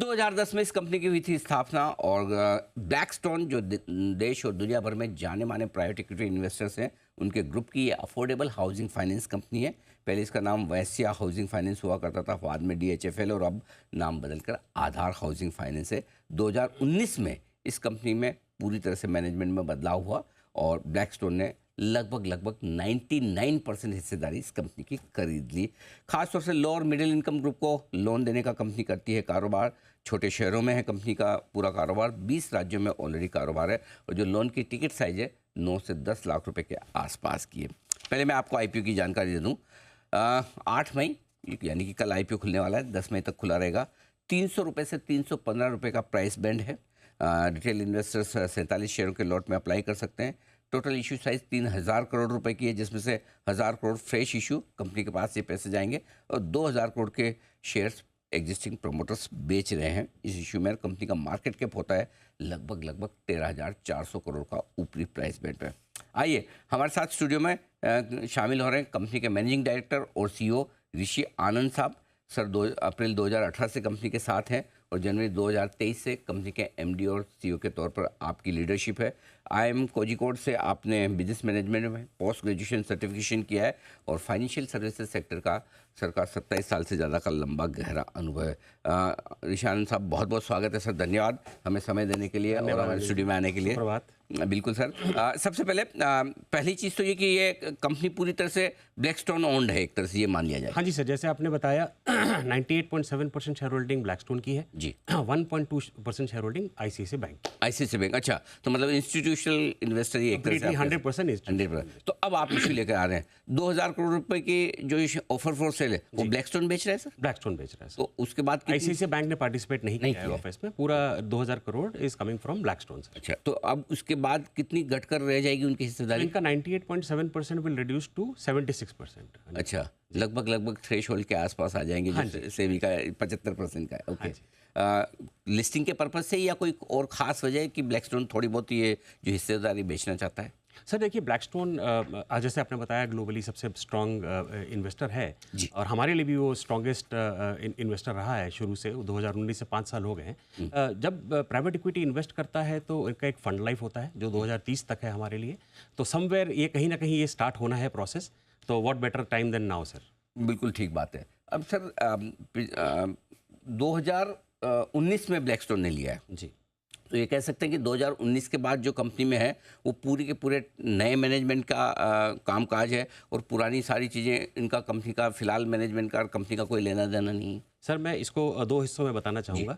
2010 में इस कंपनी की हुई थी स्थापना और ब्लैकस्टोन जो देश और दुनिया भर में जाने माने प्राइवेट इक्विटी इन्वेस्टर्स हैं उनके ग्रुप की ये अफोर्डेबल हाउसिंग फाइनेंस कंपनी है। पहले इसका नाम वैश्या हाउसिंग फाइनेंस हुआ करता था, बाद में DHFL और अब नाम बदलकर आधार हाउसिंग फाइनेंस है। 2019 में इस कंपनी में पूरी तरह से मैनेजमेंट में बदलाव हुआ और ब्लैकस्टोन ने लगभग 99% हिस्सेदारी इस कंपनी की खरीद ली। खासतौर से लो और मिडिल इनकम ग्रुप को लोन देने का कंपनी करती है कारोबार। छोटे शहरों में है कंपनी का पूरा कारोबार, 20 राज्यों में ऑलरेडी कारोबार है और जो लोन की टिकट साइज है 9 से 10 लाख रुपए के आसपास की है। पहले मैं आपको IPO की जानकारी दे दूँ। 8 मई यानी कि कल IPO खुलने वाला है, 10 मई तक खुला रहेगा। 300 रुपये से 315 रुपये का प्राइस बैंड है। रिटेल इन्वेस्टर्स 47 शेयरों के लॉट में अप्लाई कर सकते हैं। टोटल इशू साइज 3000 करोड़ रुपए की है, जिसमें से 1000 करोड़ फ्रेश इशू कंपनी के पास ये पैसे जाएंगे और 2000 करोड़ के शेयर्स एग्जिस्टिंग प्रमोटर्स बेच रहे हैं। इस इशू में कंपनी का मार्केट कैप होता है लगभग 13,400 करोड़ का ऊपरी प्राइस बैंड पे। आइए हमारे साथ स्टूडियो में शामिल हो रहे हैं कंपनी के मैनेजिंग डायरेक्टर और CEO ऋषि आनंद साहब। सर 2 अप्रैल 2018 से कंपनी के साथ हैं और जनवरी 2023 से कंपनी के MD और CEO के तौर पर आपकी लीडरशिप है। IIM कोझिकोड से आपने बिजनेस मैनेजमेंट में पोस्ट ग्रेजुएशन सर्टिफिकेशन किया है और फाइनेंशियल सर्विसेज सेक्टर का सर का 27 साल से ज़्यादा का लंबा गहरा अनुभव है। ऋषि आनंद साहब बहुत बहुत स्वागत है सर, धन्यवाद हमें समय देने के लिए और हमारे स्टूडियो में आने के लिए। बिल्कुल सर। सबसे पहले पहली चीज़ तो ये कि ये कंपनी पूरी तरह से ब्लैकस्टोन ओन्ड है, एक तरह से ये मान लिया जाए। हाँ जी सर, जैसे आपने बताया 98.7% शेयर होल्डिंग ब्लैकस्टोन की है जी। 1.2% शेयर होल्डिंग ICICI बैंक। अच्छा, तो मतलब इंस्टीट्यूशनल इन्वेस्टर ही एक तरह से 100%। तो अब आप इशू लेकर आ रहे हैं 2000 करोड़ रुपए की जो ऑफर फॉर सेल है वो ब्लैकस्टोन बेच रहा है सर? ब्लैकस्टोन बेच रहा है। तो उसके बाद ICICI बैंक ने पार्टिसिपेट नहीं किया है ऑफिस में। पूरा 2000 crore is coming from Blackstone. अच्छा, तो अब उसके बाद कितनी घटकर रह जाएगी उनकी हिस्सेदारी? इनका 98.7% विल रिड्यूस टू 76%। अच्छा, लगभग थ्रेशोल्ड के आसपास आ जाएंगे जो सेवी का 75% का है। ओके। लिस्टिंग के पर्पज से या कोई और खास वजह है कि ब्लैकस्टोन थोड़ी बहुत ये जो हिस्सेदारी बेचना चाहता है? सर देखिए, ब्लैकस्टोन जैसे आपने बताया ग्लोबली सबसे स्ट्रॉन्ग इन्वेस्टर है और हमारे लिए भी वो स्ट्रॉन्गेस्ट इन्वेस्टर रहा है शुरू से। 2019 से 5 साल हो गए हैं। जब प्राइवेट इक्विटी इन्वेस्ट करता है तो इनका एक फंड लाइफ होता है जो 2030 तक है हमारे लिए। तो समवेयर ये कहीं ना कहीं ये स्टार्ट होना है प्रोसेस। तो what better time than now sir. बिल्कुल ठीक बात है। अब सर 2019 में ब्लैकस्टोन ने लिया है जी, तो ये कह सकते हैं कि 2019 के बाद जो कंपनी में है वो पूरी के पूरे नए मैनेजमेंट का कामकाज है और पुरानी सारी चीज़ें इनका कंपनी का फिलहाल मैनेजमेंट का कंपनी का कोई लेना देना नहीं है। सर मैं इसको 2 हिस्सों में बताना चाहूँगा।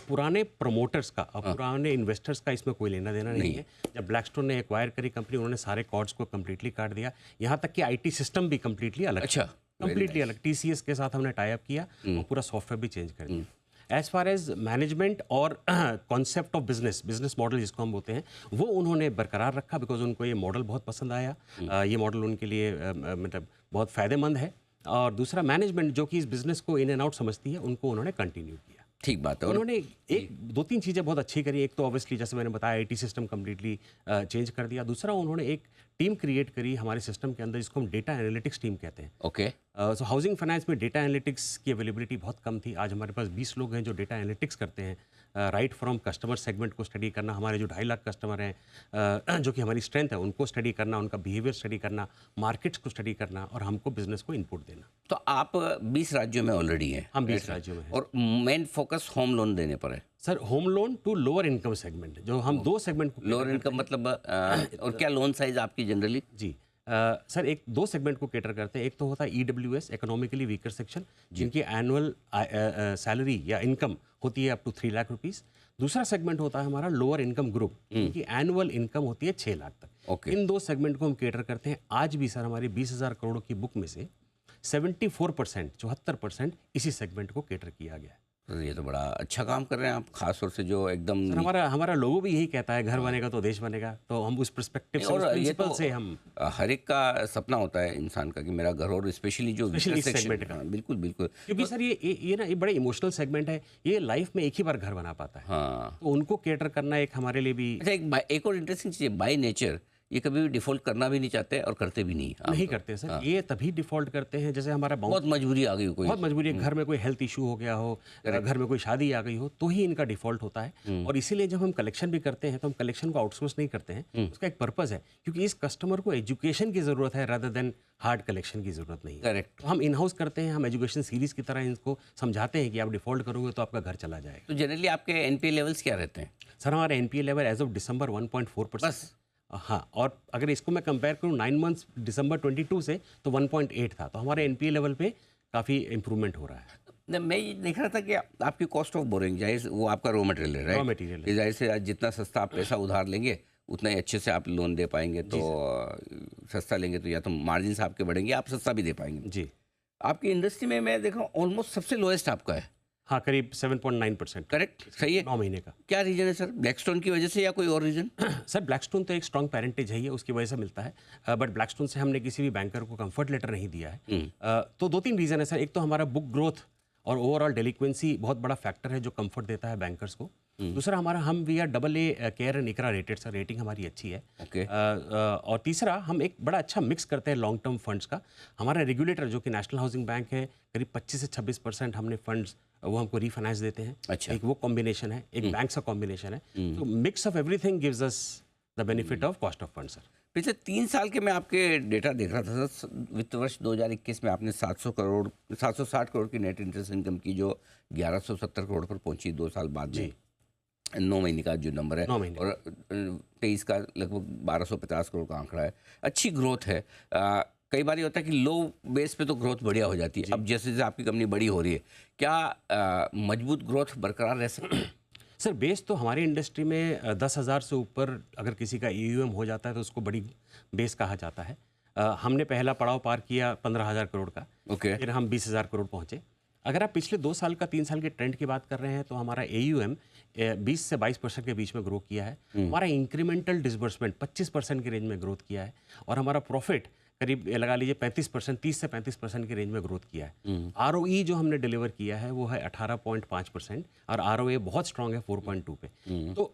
पुराने प्रमोटर्स का और पुराने इन्वेस्टर्स का इसमें कोई लेना देना नहीं है। जब ब्लैकस्टोन ने एक्वायर करी कंपनी, उन्होंने सारे कॉर्ड्स को कम्प्लीटली काट दिया। यहाँ तक कि IT सिस्टम भी कम्प्लीटली अलग। अच्छा, कम्प्लीटली अलग। TCS के साथ हमने टाई अप किया और पूरा सॉफ्टवेयर भी चेंज कर दिया। एज फार एज मैनेजमेंट और कॉन्सेप्ट ऑफ बिजनेस मॉडल जिसको हम बोलते हैं, वो उन्होंने बरकरार रखा बिकॉज उनको ये मॉडल बहुत पसंद आया। ये मॉडल उनके लिए मतलब बहुत फ़ायदेमंद है। और दूसरा मैनेजमेंट जो कि इस बिज़नेस को इन एंड आउट समझती है, उनको उन्होंने कंटिन्यू किया। ठीक बात है। उन्होंने एक 2-3 चीज़ें बहुत अच्छी करी। एक तो ऑब्वियसली जैसे मैंने बताया IT सिस्टम कम्प्लीटली चेंज कर दिया। दूसरा उन्होंने एक टीम क्रिएट करी हमारे सिस्टम के अंदर जिसको हम डेटा एनालिटिक्स टीम कहते हैं। ओके। सो हाउसिंग फाइनेंस में डेटा एनालिटिक्स की अवेलेबिलिटी बहुत कम थी। आज हमारे पास 20 लोग हैं जो डेटा एनालिटिक्स करते हैं। राइट फ्रॉम कस्टमर सेगमेंट को स्टडी करना, हमारे जो 2.5 लाख कस्टमर हैं जो कि हमारी स्ट्रेंथ है, उनको स्टडी करना, उनका बिहेवियर स्टडी करना, मार्केट्स को स्टडी करना और हमको बिजनेस को इनपुट देना। तो आप 20 राज्यों में ऑलरेडी हैं? हम 20 राज्यों में हैं और मेन फोकस होम लोन देने पर है sir. Home loan to lower income segment, जो हम 2 सेगमेंट को लोअर इनकम मतलब और क्या लोन साइज आपकी जनरली? जी सर, एक 2 सेगमेंट को कैटर करते हैं। एक तो होता है EWS, इकोनॉमिकली वीकर सेक्शन, जिनकी एनुअल सैलरी या इनकम होती है अप टू 3 लाख रुपीस। दूसरा सेगमेंट होता है हमारा लोअर इनकम ग्रुप, जिनकी एनुअल इनकम होती है 6 लाख तक। इन 2 सेगमेंट को हम कैटर करते हैं। आज भी सर हमारी 20,000 करोड़ की बुक में से 74%, 74% इसी सेगमेंट को कैटर किया गया है। ये तो बड़ा अच्छा काम कर रहे हैं आप, खासतौर से जो एकदम हमारा लोगो भी यही कहता है, घर बनेगा तो देश बनेगा। तो हम उस पर्सपेक्टिव से, उस प्रिंसिपल से हम हर एक का सपना होता है इंसान का कि मेरा घर, और स्पेशली जो सेगमेंट का। बिल्कुल बिल्कुल, क्योंकि सर ये ना ये बड़े इमोशनल सेगमेंट है। ये लाइफ में एक ही बार घर बना पाता है। हाँ, तो उनको कैटर करना एक हमारे लिए भी। अच्छा, एक और इंटरेस्टिंग चीज़ है, बाय नेचर ये कभी भी डिफॉल्ट करना भी नहीं चाहते और करते भी नहीं। नहीं करते सर, ये तभी डिफॉल्ट करते हैं जैसे हमारा बहुत मजबूरी आ गई हो कोई। बहुत मजबूरी है, घर में कोई हेल्थ इशू हो गया हो, घर में कोई शादी आ गई हो, तो ही इनका डिफॉल्ट होता है। और इसीलिए जब हम कलेक्शन भी करते हैं तो हम कलेक्शन को आउटसोर्स नहीं करते हैं, उसका एक पर्पस है, क्योंकि इस कस्टमर को एजुकेशन की जरूरत है रादर देन हार्ड कलेक्शन की जरूरत नहीं है। करेक्ट। तो हम इन हाउस करते हैं, हम एजुकेशन सीरीज की तरह इनको समझाते हैं कि आप डिफॉल्ट करोगे तो आपका घर चला जाएगा। तो जनरली आपके एनपीए लेवल्स क्या रहते हैं? सर हमारा NPA level as of December 1.4%। बस। हाँ, और अगर इसको मैं कंपेयर करूँ 9 मंथ्स दिसंबर 22 से तो 1.8 था, तो हमारे एनपीए लेवल पे काफ़ी इंप्रूवमेंट हो रहा है। मैं ये देख रहा था कि आपकी कॉस्ट ऑफ बोरिंग, जाहिर वो आपका रॉ मटेरियल है, राइट? रॉ मटेरियल है। जाहिर से आज जितना सस्ता आप पैसा उधार लेंगे उतना ही अच्छे से आप लोन दे पाएंगे। तो सस्ता लेंगे तो या तो मार्जिन आपके बढ़ेंगे, आप सस्ता भी दे पाएंगे। जी आपकी इंडस्ट्री में मैं देख रहा हूँ ऑलमोस्ट सबसे लोएस्ट आपका है। हाँ, करीब 7.9%। करेक्ट, सही है। 9 महीने का। क्या रीजन है सर? ब्लैकस्टोन की वजह से या कोई और रीजन? सर ब्लैकस्टोन तो एक स्ट्रॉन्ग पेरेंटेज है, ये उसकी वजह से मिलता है, बट ब्लैकस्टोन से हमने किसी भी बैंकर को कंफर्ट लेटर नहीं दिया है। तो 2-3 रीज़न है सर। एक तो हमारा बुक ग्रोथ और ओवरऑल डेलिक्वेंसी बहुत बड़ा फैक्टर है जो कंफर्ट देता है बैंकर्स को। दूसरा हमारा हम we are AA CARE and ICRA rated sir, rating हमारी अच्छी है। ओके। और तीसरा हम एक बड़ा अच्छा मिक्स करते हैं लॉन्ग टर्म फंड्स का। हमारा रेगुलेटर जो कि नेशनल हाउसिंग बैंक है, करीब 25 से 26% हमने फंड्स वो हमको रीफाइनेंस देते हैं। अच्छा। एक वो कॉम्बिनेशन है, एक बैंक का कॉम्बिनेशन है। तो mix of everything gives us the benefit of cost of fund sir. पिछले 3 साल के मैं आपके डेटा देख रहा था सर। वित्त वर्ष 2021 में आपने 760 करोड़ की नेट इंटरेस्ट इनकम की, जो 1170 करोड़ पर पहुंची 2 साल बाद में। 9 महीने का जो नंबर है, 9 महीने। और 23 का लगभग 1250 करोड़ का आंकड़ा है। अच्छी ग्रोथ है। कई बार ये होता है कि लो बेस पे तो ग्रोथ बढ़िया हो जाती है। अब जैसे जैसे आपकी कंपनी बड़ी हो रही है, क्या मजबूत ग्रोथ बरकरार रह सकती है? सर बेस तो हमारी इंडस्ट्री में 10,000 से ऊपर अगर किसी का AUM हो जाता है तो उसको बड़ी बेस कहा जाता है। हमने पहला पड़ाव पार किया 15,000 करोड़ का। ओके। फिर हम 20,000 करोड़ पहुंचे। अगर आप पिछले 2 साल का 3 साल के ट्रेंड की बात कर रहे हैं तो हमारा AUM 20 से 22% के बीच में ग्रो किया है। हमारा इंक्रीमेंटल डिसबर्समेंट 25% की रेंज में ग्रोथ किया है। और हमारा प्रॉफिट करीब लगा लीजिए 35%, 30 से 35% की रेंज में ग्रोथ किया है। ROE जो हमने डिलीवर किया है वो है 18.5% और ROA बहुत स्ट्रांग है 4.2 पे। तो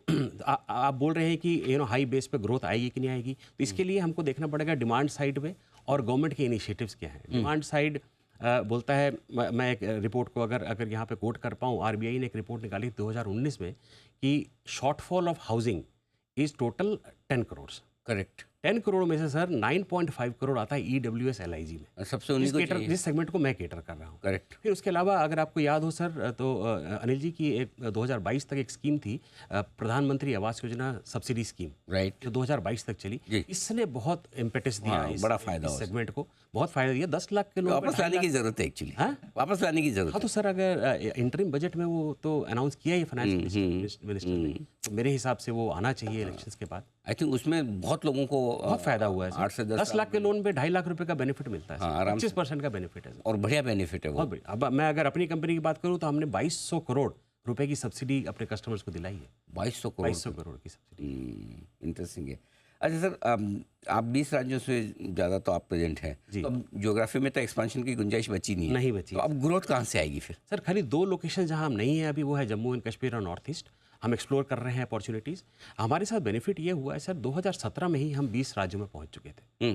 आप बोल रहे हैं कि हाई बेस पे ग्रोथ आएगी कि नहीं आएगी, तो इसके लिए हमको देखना पड़ेगा डिमांड साइड पे और गवर्नमेंट के इनिशिएटिव्स क्या हैं। डिमांड साइड बोलता है, मैं एक रिपोर्ट को अगर यहाँ पे कोट कर पाऊँ, RBI ने एक रिपोर्ट निकाली 2019 में कि shortfall of housing is total 10 crore. Correct. 10 crore में से सर 9.5 करोड़ आता है EWS LIG में। सबसे उन्हीं को चाहिए। जिस सेगमेंट को मैं केटर कर रहा हूँ। करेक्ट। फिर उसके अलावा अगर आपको याद हो सर तो अनिल जी की एक 2022 तक एक स्कीम थी, प्रधानमंत्री Awas Yojana subsidy scheme, right. जो 2022 तक चली। जी। इसने बहुत इम्पेटस दिया हाँ, बड़ा फायदा इस हुआ सेगमेंट को, बहुत फायदा दिया। 10 लाख के लोग वापस लाने की जरूरत है एक्चुअली। हाँ? वापस लाने की जरूरत हाँ, तो सर अगर इंटरिम बजट में वो तो अनाउंस किया ही फाइनेंस मिनिस्टर ने, तो मेरे हिसाब से वो आना चाहिए इलेक्शंस के बाद। आई थिंक उसमें बहुत लोगों को बहुत फायदा हुआ है सर। 8 से 10 लाख के लोन पे 2.5 लाख रुपए का बेनिफिट मिलता है। हाँ, आराम से। 25% का बेनिफिट है सर। और बढ़िया बेनिफिट है वो। बहुत बढ़िया। अब मैं अगर अपनी कंपनी की बात करूं तो हमने 2200 करोड़ रुपए की सब्सिडी अपने कस्टमर्स को दिलाई है। 2200 करोड़। 2200 करोड़ की सब्सिडी। इंटरेस्टिंग है। अच्छा सर, आप 20 राज्यों से ज़्यादा तो आप प्रेजेंट हैं, तो अब ज्योग्राफी में तो एक्सपेंशन की गुंजाइश बची नहीं है। नहीं बची। तो अब ग्रोथ कहाँ से आएगी फिर? सर खाली 2 लोकेशन जहां हम नहीं है अभी, वो है जम्मू एंड कश्मीर और नॉर्थ ईस्ट। हम एक्सप्लोर कर रहे हैं अपॉर्चुनिटीज़। हमारे साथ बेनिफिट ये हुआ है सर, 2017 में ही हम 20 राज्यों में पहुंच चुके थे।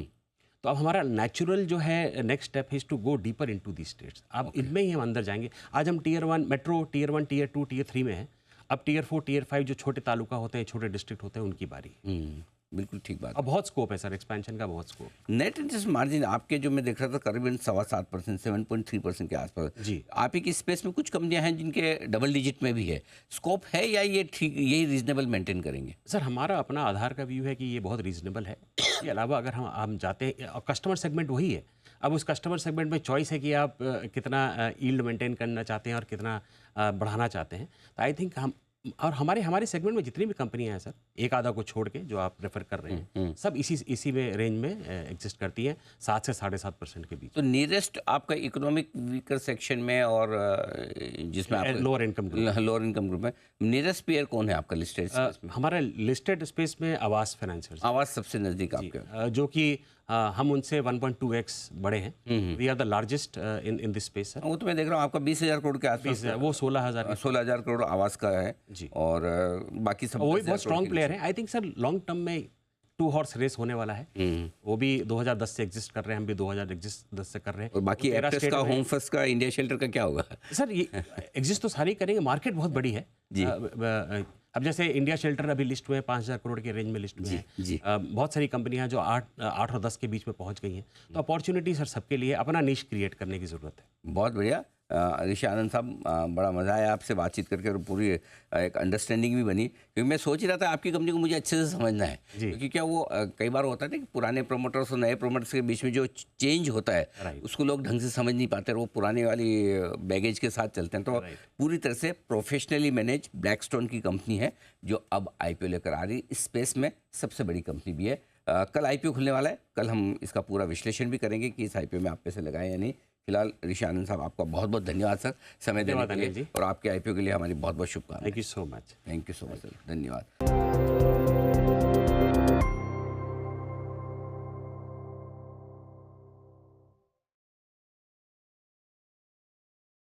तो अब हमारा नेचुरल जो है next step is to go deeper into the states. अब इनमें ही हम अंदर जाएंगे। आज हम tier 1 metro, tier 1, tier 2, tier 3 में हैं। अब टियर 4, टियर 5 जो छोटे तालुका होते हैं, छोटे डिस्ट्रिक्ट होते हैं, उनकी बारी है। बिल्कुल ठीक बात। अब बहुत स्कोप है सर, एक्सपेंशन का बहुत स्कोप। नेट इंटरेस्ट मार्जिन आपके जो मैं देख रहा था करीबन 7.25%, 7.3% के आसपास। जी। आप ही की स्पेस में कुछ कंपनियां हैं जिनके डबल डिजिट में भी है। स्कोप है या ये ठीक, यही रीजनेबल मेंटेन करेंगे? सर हमारा अपना आधार का व्यू है कि ये बहुत रीजनेबल है। इसके अलावा अगर हम जाते हैं, और कस्टमर सेगमेंट वही है। अब उस कस्टमर सेगमेंट में चॉइस है कि आप कितना यील्ड मेंटेन करना चाहते हैं और कितना बढ़ाना चाहते हैं। तो आई थिंक हम और हमारे सेगमेंट में जितनी भी कंपनियां हैं सर, एक आधा को छोड़ के जो आप रेफर कर रहे हैं, सब इसी में रेंज में एग्जिस्ट करती है, 7 से 7.5% के बीच। तो नियरेस्ट आपका इकोनॉमिक वीकर सेक्शन में और जिसमें आप लोअर इनकम ग्रुप में नियरेस्ट पेयर कौन है आपका लिस्टेड? हमारा लिस्टेड स्पेस में आवास फाइनेंसर्स, आवास सबसे नजदीक आपके, जो कि हम उनसे 1.2x बड़े हैं। We are the largest in this space sir. वो तो मैं देख रहा हूँ आपका 20,000 करोड़ के आसपास, वो 16,000 करोड़ आवास का है जी। और बाकी सब वो भी बहुत स्ट्रॉन्ग प्लेयर है। I think sir long term में 2 हॉर्स रेस होने वाला है। वो भी 2010 से एग्जिस्ट कर रहे हैं, हम भी 2010 से कर रहे हैं। और बाकी 13 एक्टर्स स्टेट का, में- होम फर्स्ट का, इंडिया शेल्टर का क्या होगा? सर ये एग्जिस्ट तो सारे ही करेंगे, मार्केट बहुत बड़ी है जी। अब जैसे इंडिया शेल्टर अभी लिस्ट में 5,000 करोड़ के रेंज में लिस्ट में है। जी। बहुत सारी कंपनियां जो 8 और 10 के बीच में पहुंच गई हैं। तो अपॉर्चुनिटी सर सबके लिए अपना निश क्रिएट करने की ज़रूरत है। बहुत बढ़िया। ऋषि आनंद साहब, बड़ा मज़ा आया आपसे बातचीत करके, और पूरी एक अंडरस्टैंडिंग भी बनी, क्योंकि मैं सोच रहा था आपकी कंपनी को मुझे अच्छे से समझना है। क्योंकि क्या वो कई बार होता है ना कि पुराने प्रोमोटर्स और नए प्रोमोटर्स के बीच में जो चेंज होता है उसको लोग ढंग से समझ नहीं पाते, और वो पुराने वाली बैगेज के साथ चलते हैं। तो पूरी तरह से प्रोफेशनली मैनेज ब्लैकस्टोन की कंपनी है जो अब IPO लेकर आ रही, इस स्पेस में सबसे बड़ी कंपनी भी है। कल IPO खुलने वाला है, कल हम इसका पूरा विश्लेषण भी करेंगे कि इस IPO में आप पैसे लगाए या नहीं। फिलहाल ऋषि आनंद साहब, आपका बहुत बहुत धन्यवाद सर समय देने के लिए, और आपके IPO के लिए हमारी बहुत बहुत शुभकामनाएं। Thank you so much. Thank you so much sir, धन्यवाद।